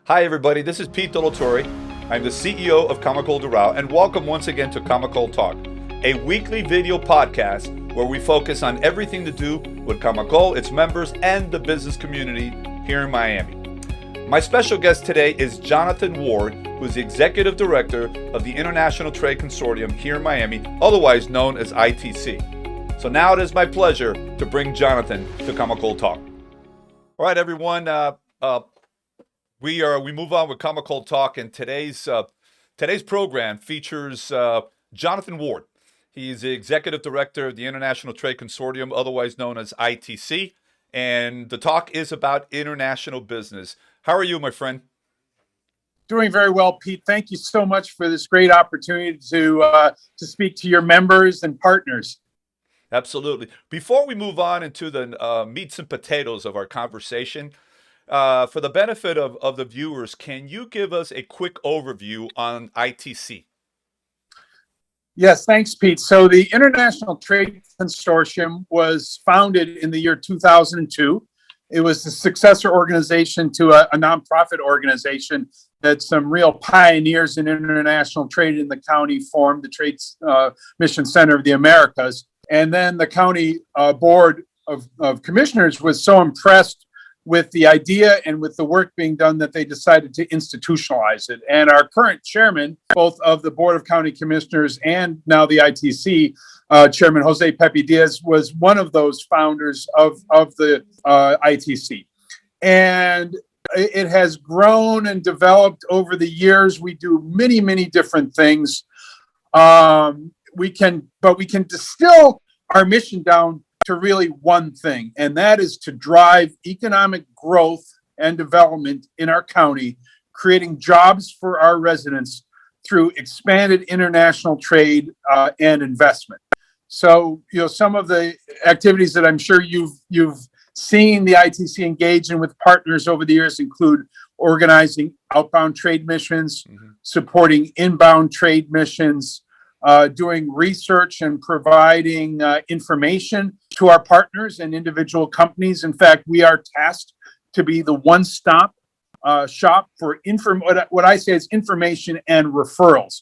Hi, everybody. This is Pete Delatorre. I'm the CEO of Camacol Doral, and welcome once again to Camacol Talk, a weekly video podcast where we focus on everything to do with Camacol, its members, and the business community here in Miami. My special guest today is Jonathan Ward, who is the Executive Director of the International Trade Consortium here in Miami, otherwise known as ITC. So now it is my pleasure to bring Jonathan to Camacol Talk. All right, everyone. We move on with Camacol Talk, and today's program features Jonathan Ward. He is the Executive Director of the International Trade Consortium, otherwise known as ITC, and the talk is about international business. How are you, my friend? Doing very well, Pete. Thank you so much for this great opportunity to speak to your members and partners. Absolutely. Before we move on into the meats and potatoes of our conversation, for the benefit of the viewers, can you give us a quick overview on ITC? Yes, thanks, Pete. So the International Trade Consortium was founded in the year 2002. It was the successor organization to a nonprofit organization that some real pioneers in international trade in the county formed, the Trade Mission Center of the Americas. And then the county board of commissioners was so impressed with the idea and with the work being done that they decided to institutionalize it. And our current chairman, both of the Board of County Commissioners and now the ITC, Chairman Jose Pepe Diaz, was one of those founders of the ITC. And it has grown and developed over the years. We do many, many different things. We can distill our mission down to really one thing, and that is to drive economic growth and development in our county, creating jobs for our residents through expanded international trade and investment. So, some of the activities that I'm sure you've seen the ITC engage in with partners over the years include organizing outbound trade missions, supporting inbound trade missions, doing research and providing information to our partners and individual companies. In fact, we are tasked to be the one-stop shop for what I say is information and referrals.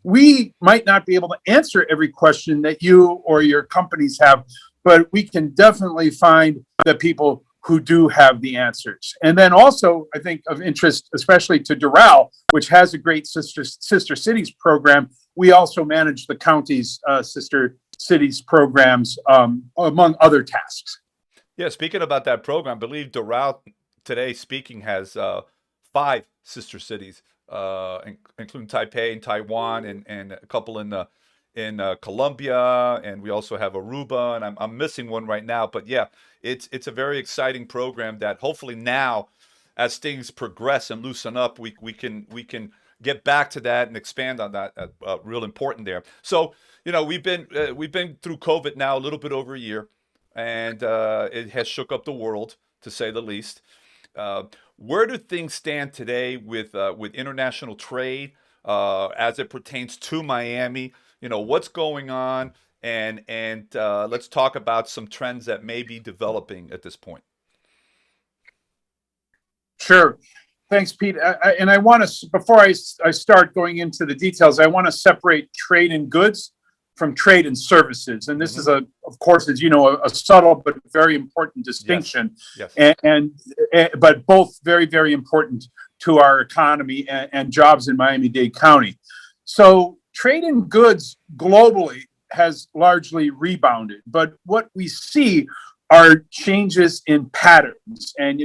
We might not be able to answer every question that you or your companies have, but we can definitely find the people who do have the answers. And then also, I think of interest, especially to Doral, which has a great sister cities program. We also manage the county's sister cities programs, among other tasks. Yeah, speaking about that program, I believe Doral today speaking has 5 sister cities, including Taipei and Taiwan, and a couple in Colombia, and we also have Aruba, and I'm missing one right now. But yeah, it's a very exciting program that hopefully now, as things progress and loosen up, we can get back to that and expand on that. Real important there. So we've been through COVID now a little bit over a year, and it has shook up the world, to say the least. Where do things stand today with international trade as it pertains to Miami? What's going on, and let's talk about some trends that may be developing at this point. Sure. Thanks, Pete. And I want to, before I start going into the details, I want to separate trade and goods from trade and services. And this is, of course, as you know, a subtle but very important distinction. Yes. But both very, very important to our economy and jobs in Miami-Dade County. So trade in goods globally has largely rebounded, but what we see are changes in patterns. And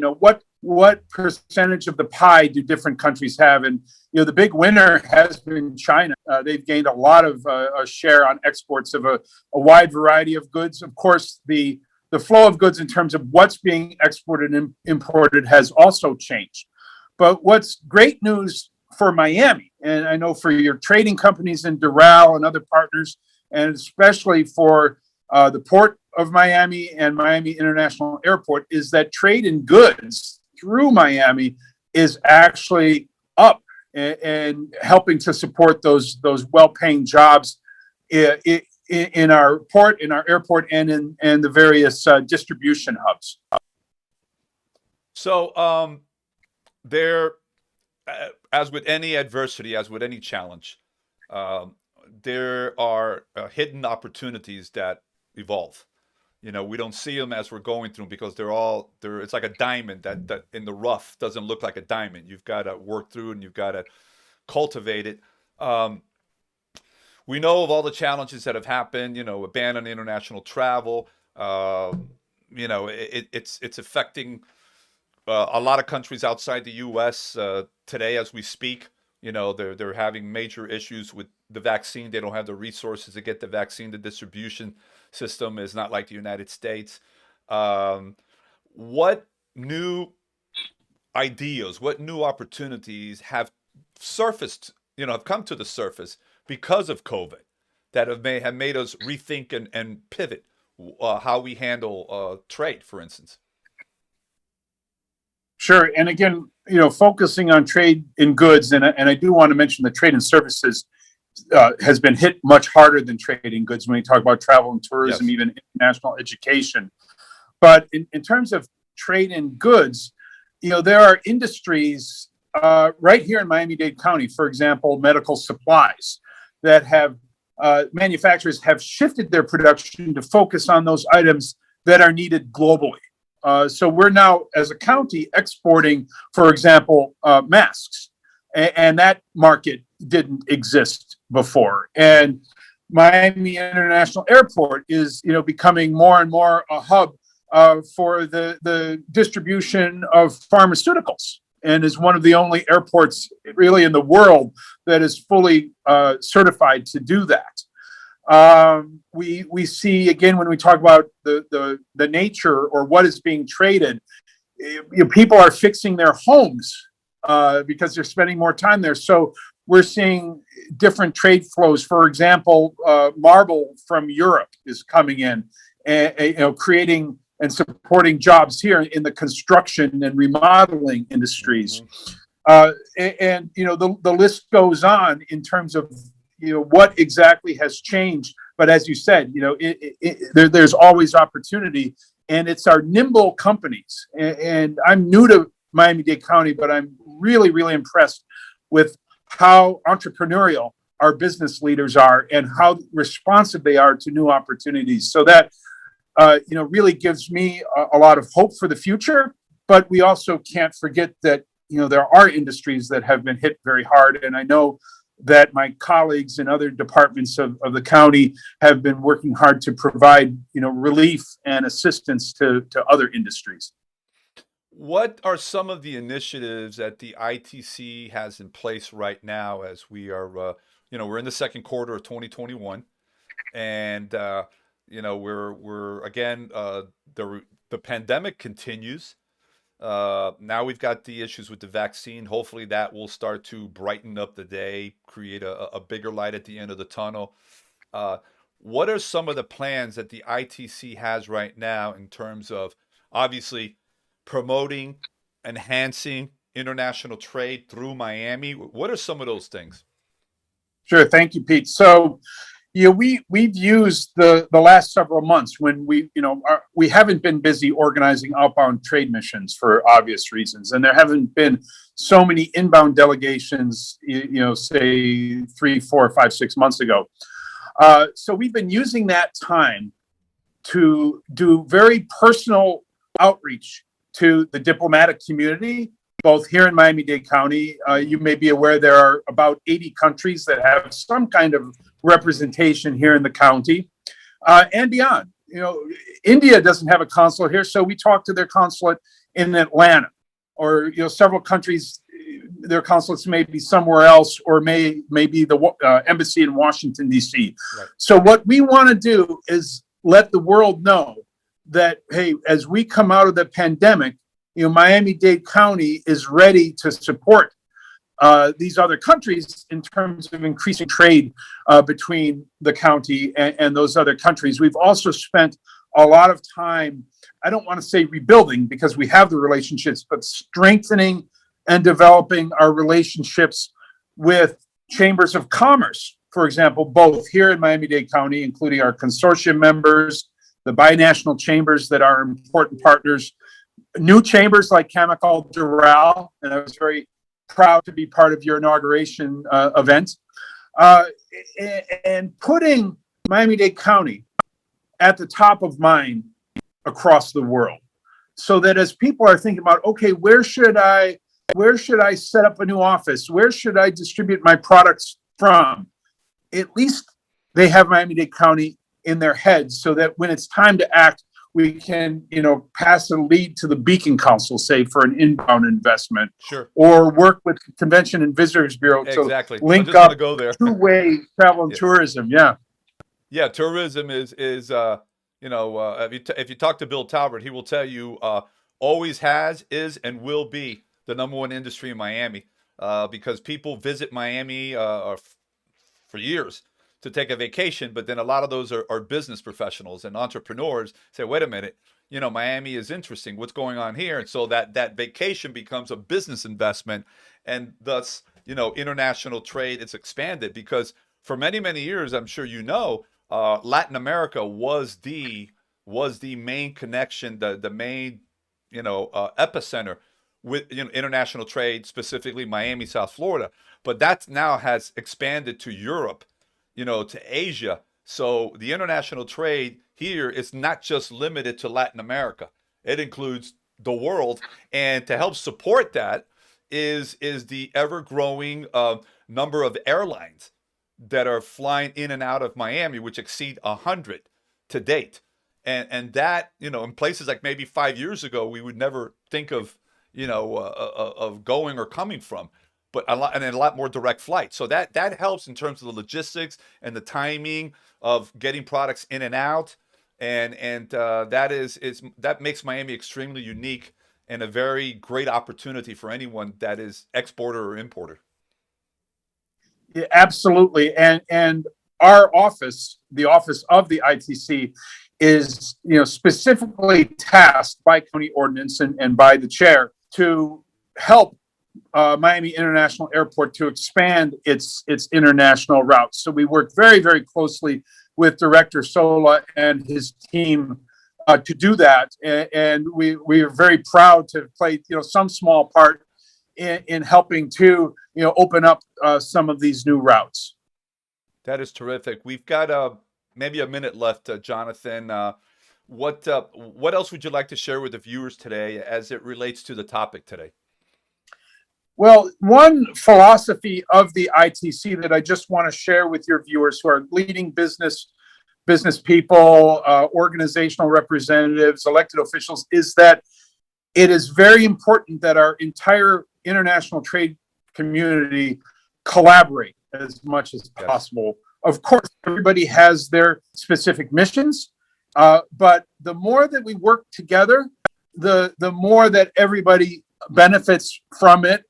what percentage of the pie do different countries have? And the big winner has been China. They've gained a lot of a share on exports of a wide variety of goods. Of course, the flow of goods in terms of what's being exported and imported has also changed. But what's great news for Miami, and I know for your trading companies in Doral and other partners, and especially for the Port of Miami and Miami International Airport, is that trade in goods through Miami is actually up and helping to support those well-paying jobs in our port, in our airport, and in the various distribution hubs. So there as with any adversity, as with any challenge, um, there are hidden opportunities that evolve. You know, we don't see them as we're going through them because they're. It's like a diamond that in the rough doesn't look like a diamond. You've got to work through and you've got to cultivate it. Um, we know of all the challenges that have happened. You know, a ban on international travel. You know, it's affecting a lot of countries outside the U.S. Today, as we speak. You know, they're having major issues with the vaccine. They don't have the resources to get the vaccine. The distribution system is not like the United States. Um, what new ideas, what new opportunities have surfaced? You know, have come to the surface because of COVID that may have made us rethink and pivot how we handle trade, for instance. Sure. And again, focusing on trade in goods, and I do want to mention that trade in services has been hit much harder than trade in goods when we talk about travel and tourism, Yes. even international education. But in terms of trade in goods, there are industries right here in Miami-Dade County, for example, medical supplies, that have manufacturers have shifted their production to focus on those items that are needed globally. So we're now, as a county, exporting, for example, masks, and that market didn't exist before. And Miami International Airport is, becoming more and more a hub for the distribution of pharmaceuticals, and is one of the only airports really in the world that is fully certified to do that. We see, again, when we talk about the nature or what is being traded, people are fixing their homes because they're spending more time there. So we're seeing different trade flows. For example, marble from Europe is coming in, and creating and supporting jobs here in the construction and remodeling industries. And the list goes on in terms of what exactly has changed. But as you said, there's always opportunity, and it's our nimble companies. And I'm new to Miami-Dade County, but I'm really, really impressed with how entrepreneurial our business leaders are and how responsive they are to new opportunities. So that really gives me a lot of hope for the future. But we also can't forget that there are industries that have been hit very hard, and I know that my colleagues in other departments of the county have been working hard to provide, relief and assistance to other industries. What are some of the initiatives that the ITC has in place right now as we are, we're in the second quarter of 2021, and we're again the pandemic continues. Now we've got the issues with the vaccine. Hopefully that will start to brighten up the day, create a bigger light at the end of the tunnel. What are some of the plans that the ITC has right now in terms of obviously promoting, enhancing international trade through Miami? What are some of those things? Sure. Thank you, Pete. So, we've used the last several months when we haven't been busy organizing outbound trade missions for obvious reasons, and there haven't been so many inbound delegations, say 3, 4, 5, 6 months ago. So we've been using that time to do very personal outreach to the diplomatic community, both here in Miami-Dade County. You may be aware there are about 80 countries that have some kind of representation here in the county, and beyond. India doesn't have a consulate here, so we talk to their consulate in Atlanta, or several countries, their consulates may be somewhere else, or may be the embassy in Washington, D.C. Right. So what we want to do is let the world know that, hey, as we come out of the pandemic, Miami-Dade County is ready to support these other countries in terms of increasing trade between the county and those other countries. We've also spent a lot of time, I don't want to say rebuilding because we have the relationships, but strengthening and developing our relationships with chambers of commerce, for example, both here in Miami-Dade County, including our consortium members, the binational chambers that are important partners, new chambers like Camacol, Doral, and I was very proud to be part of your inauguration event. Uh, and putting Miami-Dade County at the top of mind across the world, so that as people are thinking about, okay, where should I set up a new office? Where should I distribute my products from? At least they have Miami-Dade County in their heads, so that when it's time to act, we can, pass a lead to the Beacon Council, say, for an inbound investment. Sure. Or work with the Convention and Visitors Bureau Exactly. to link just up go there. two-way travel and Yes. tourism. Yeah. Yeah, tourism is if you talk to Bill Talbert, he will tell you always has, is, and will be the number one industry in Miami because people visit Miami for years to take a vacation, but then a lot of those are business professionals and entrepreneurs say, wait a minute, Miami is interesting. What's going on here? And so that vacation becomes a business investment, and thus, international trade, it's expanded because for many, many years, I'm sure Latin America was the main connection, the main, epicenter with international trade, specifically Miami, South Florida. But that now has expanded to Europe, to Asia. So the international trade here is not just limited to Latin America. It includes the world. And to help support that is the ever-growing number of airlines that are flying in and out of Miami, which exceed 100 to date. And that, in places like maybe 5 years ago, we would never think of, of going or coming from, but a lot more direct flights. So that helps in terms of the logistics and the timing of getting products in and out. And that makes Miami extremely unique and a very great opportunity for anyone that is exporter or importer. Yeah, absolutely. And our office, the office of the ITC, is specifically tasked by county ordinance and by the chair to help Miami International Airport to expand its international routes. So we work very, very closely with Director Sola and his team to do that, and we are very proud to play some small part in helping to open up some of these new routes. That is terrific. We've got maybe a minute left, Jonathan. What else would you like to share with the viewers today as it relates to the topic today? Well, one philosophy of the ITC that I just want to share with your viewers who are leading business people, organizational representatives, elected officials, is that it is very important that our entire international trade community collaborate as much as possible. Of course, everybody has their specific missions, but the more that we work together, the more that everybody benefits from it.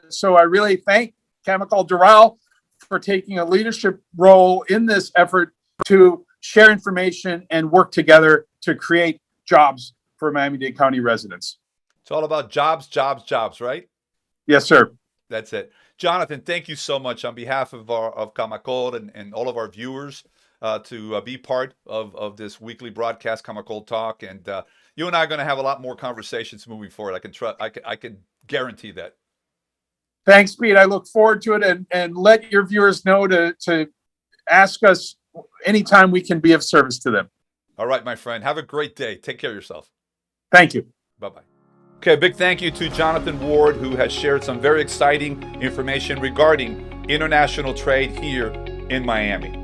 So I really thank Camacol Doral for taking a leadership role in this effort to share information and work together to create jobs for Miami-Dade County residents. It's all about jobs, jobs, jobs, right? Yes, sir. That's it. Jonathan, thank you so much on behalf of Camacol and all of our viewers to be part of this weekly broadcast, Camacol Talk. And you and I are going to have a lot more conversations moving forward. I can guarantee that. Thanks, Pete. I look forward to it, and let your viewers know to ask us anytime we can be of service to them. All right, my friend. Have a great day. Take care of yourself. Thank you. Bye-bye. Okay, a big thank you to Jonathan Ward, who has shared some very exciting information regarding international trade here in Miami.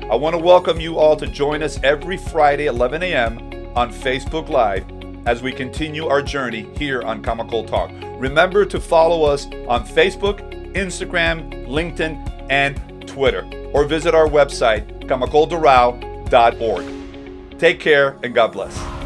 I want to welcome you all to join us every Friday, 11 a.m. on Facebook Live as we continue our journey here on Camacol Talk. Remember to follow us on Facebook, Instagram, LinkedIn, and Twitter, or visit our website, camacoldoral.org. Take care and God bless.